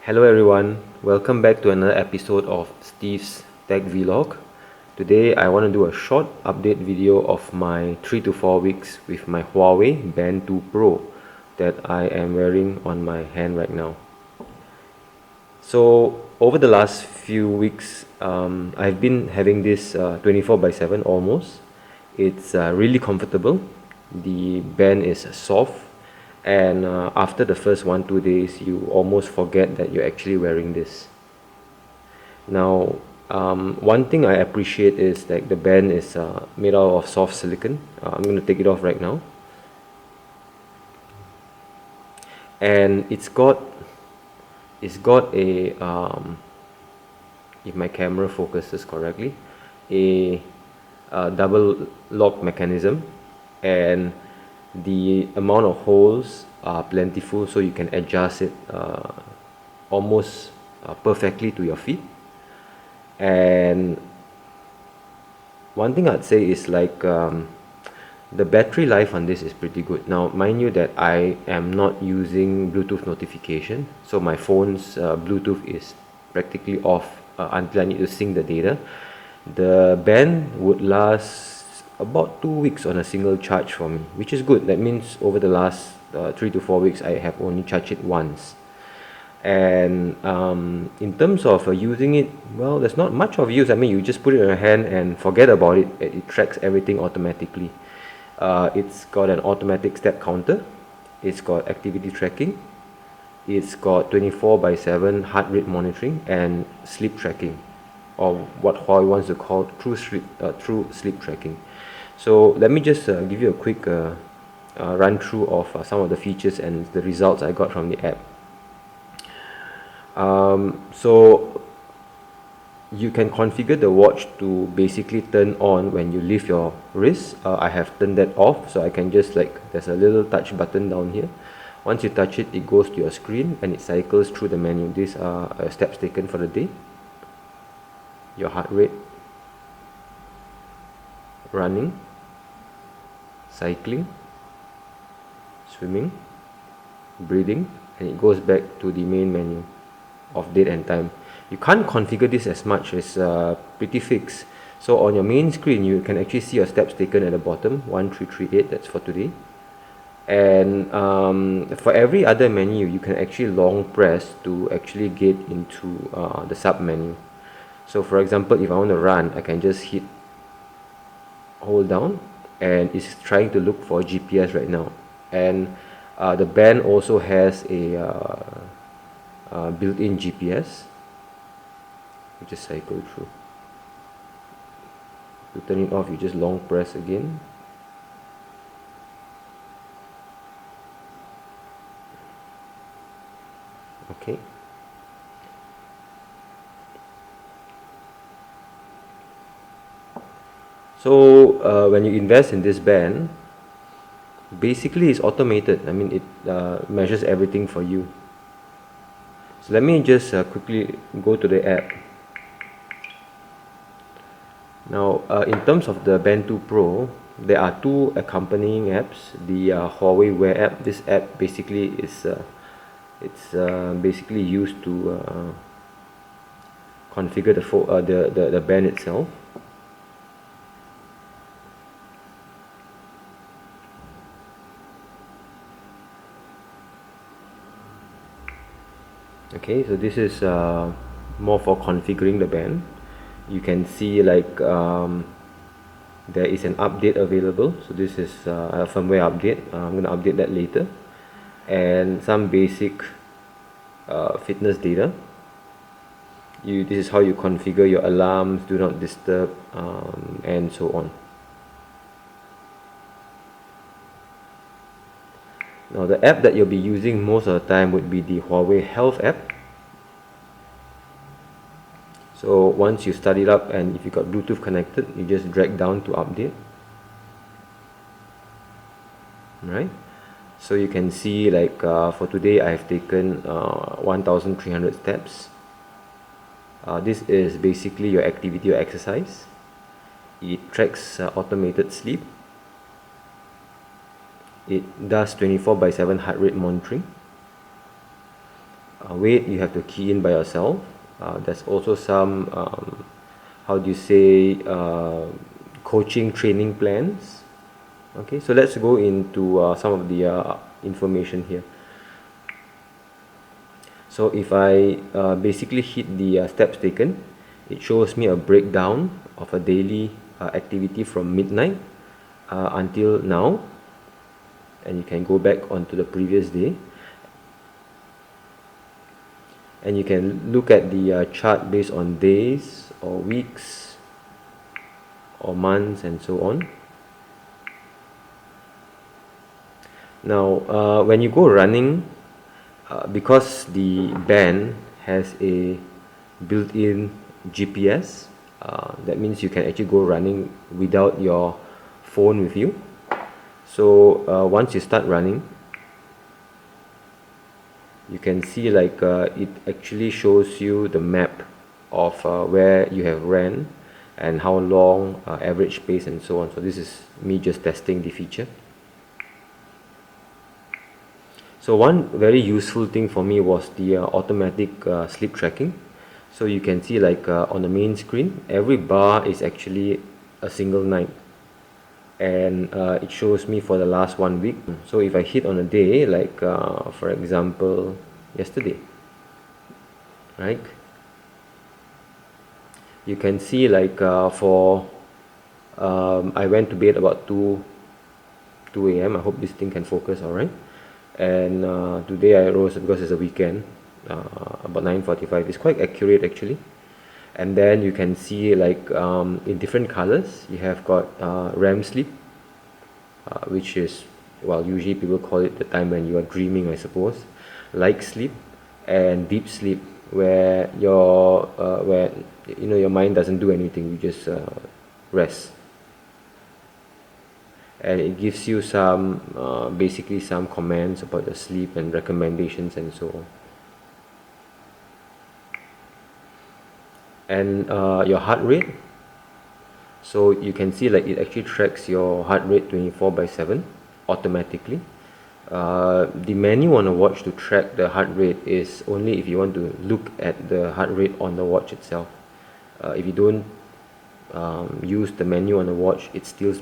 Hello everyone, welcome back to another episode of Steve's Tech Vlog. Today I want to do a short update video of my 3 to 4 weeks with my Huawei Band 2 Pro that I am wearing on my hand right now. So over the last few weeks, I've been having this 24/7 almost. It's really comfortable. The band is soft, and after the first 1-2 days, you almost forget that you're actually wearing this. Now, one thing I appreciate is that the band is made out of soft silicone. I'm going to take it off right now, and it's got a if my camera focuses correctly, a double lock mechanism, and the amount of holes are plentiful, so you can adjust it almost perfectly to your feet. And one thing I'd say is the battery life on this is pretty good. Now mind you that I am not using Bluetooth notification, so my phone's Bluetooth is practically off until I need to sync the data. The band would last about 2 weeks on a single charge for me, which is good. That means over the last 3 to 4 weeks I have only charged it once. And in terms of using it, well, there's not much of use. I mean, you just put it in your hand and forget about it. It tracks everything automatically. It's got an automatic step counter, it's got activity tracking, it's got 24/7 heart rate monitoring and sleep tracking, or what Huawei wants to call true sleep tracking. So let me just give you a quick run through of some of the features and the results I got from the app. So you can configure the watch to basically turn on when you lift your wrist. I have turned that off, so I can just there's a little touch button down here. Once you touch it, it goes to your screen and it cycles through the menu. These are steps taken for the day, your heart rate, running, cycling, swimming, breathing, and it goes back to the main menu of date and time. You can't configure this as much, it's pretty fixed. So on your main screen you can actually see your steps taken at the bottom, 1338, that's for today. And for every other menu you can actually long press to actually get into the sub menu. So for example, if I want to run, I can just hold down, and it's trying to look for GPS right now. And the band also has a built-in GPS. Just cycle through. To turn it off, you just long press again. Okay. So when you invest in this band, basically it's automated. I mean, it measures everything for you. So let me just quickly go to the app. Now, in terms of the Band 2 Pro, there are two accompanying apps. The Huawei Wear app. This app basically is basically used to configure the band itself. Okay, so this is more for configuring the band. You can see there is an update available. So this is a firmware update. I'm going to update that later. And some basic fitness data. This is how you configure your alarms, do not disturb, and so on. Now the app that you'll be using most of the time would be the Huawei Health app. So once you start it up, and if you got Bluetooth connected, you just drag down to update. Right? So you can see for today I have taken 1,300 steps. This is basically your activity or exercise. It tracks automated sleep. It does 24/7 heart rate monitoring. weight you have to key in by yourself. There's also some how do you say coaching training plans. Okay, so let's go into some of the information here. So if I basically hit the steps taken, it shows me a breakdown of a daily activity from midnight until now, and you can go back onto the previous day, and you can look at the chart based on days or weeks or months and so on. Now when you go running, because the band has a built-in GPS, that means you can actually go running without your phone with you. So once you start running, you can see like it actually shows you the map of where you have ran and how long, average pace and so on. So this is me just testing the feature. So one very useful thing for me was the automatic sleep tracking. So you can see like on the main screen, every bar is actually a single night, and it shows me for the last 1 week. So if I hit on a day like for example yesterday, right, you can see like for I went to bed about 2 a.m. I hope this thing can focus alright. And today I rose because it's a weekend about 9:45. It's quite accurate actually. And then you can see like in different colors you have got REM sleep, which is, well, usually people call it the time when you are dreaming, I suppose, light sleep, and deep sleep, where where your mind doesn't do anything, you just rest. And it gives you some basically some commands about the sleep and recommendations and so on. And your heart rate, so you can see like it actually tracks your heart rate 24/7 automatically. The menu on a watch to track the heart rate is only if you want to look at the heart rate on the watch itself. If you don't use the menu on the watch, it still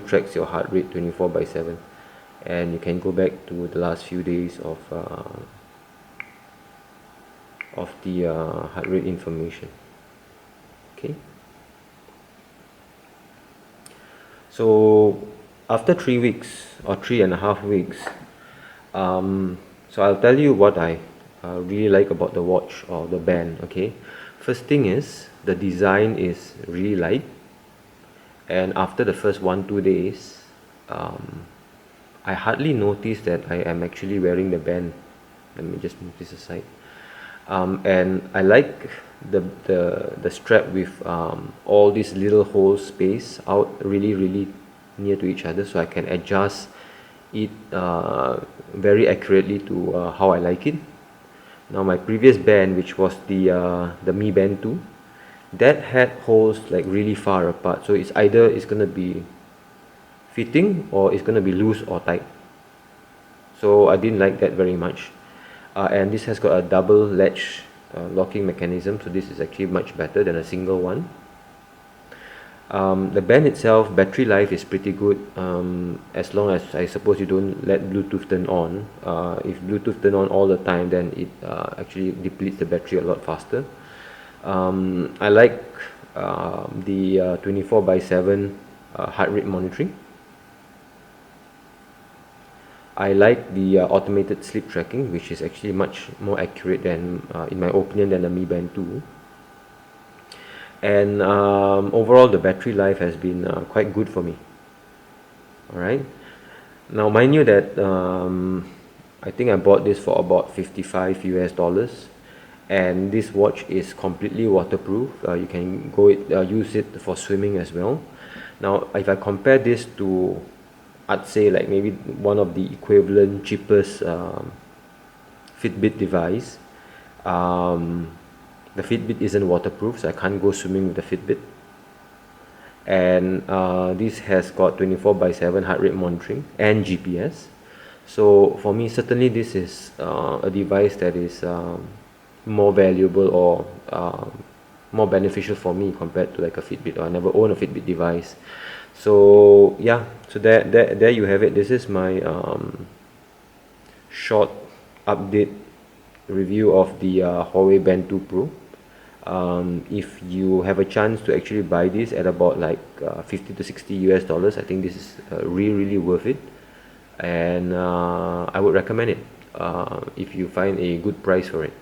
tracks your heart rate 24/7, and you can go back to the last few days of the heart rate information. Okay, so after 3 weeks or 3.5 weeks, so I'll tell you what I really like about the watch or the band. Okay, first thing is the design is really light. And after the first 1-2 days, I hardly noticed that I am actually wearing the band. Let me just move this aside. And I like the strap with all these little holes spaced out really near to each other, so I can adjust it very accurately to how I like it. Now my previous band, which was the Mi Band 2, that had holes like really far apart, so it's either it's gonna be fitting or it's gonna be loose or tight. So I didn't like that very much. And this has got a double latch locking mechanism, so this is actually much better than a single one. The band itself, battery life is pretty good, as long as I suppose you don't let Bluetooth turn on. If Bluetooth turn on all the time, then it actually depletes the battery a lot faster. I like the 24/7 heart rate monitoring. I like the automated sleep tracking, which is actually much more accurate than, in my opinion, than the Mi Band 2. And overall the battery life has been quite good for me. Alright, now mind you that I think I bought this for about $55 US, and this watch is completely waterproof. You can go use it for swimming as well. Now if I compare this to, I'd say like maybe one of the equivalent cheapest Fitbit device, the Fitbit isn't waterproof, so I can't go swimming with the Fitbit. And this has got 24/7 heart rate monitoring and GPS, So for me, certainly this is a device that is more valuable or more beneficial for me compared to like a Fitbit. Or I never own a Fitbit device. So yeah, so there you have it. This is my short update review of the Huawei Band 2 Pro. If you have a chance to actually buy this at about like 50 to 60 US dollars, I think this is really worth it, and I would recommend it if you find a good price for it.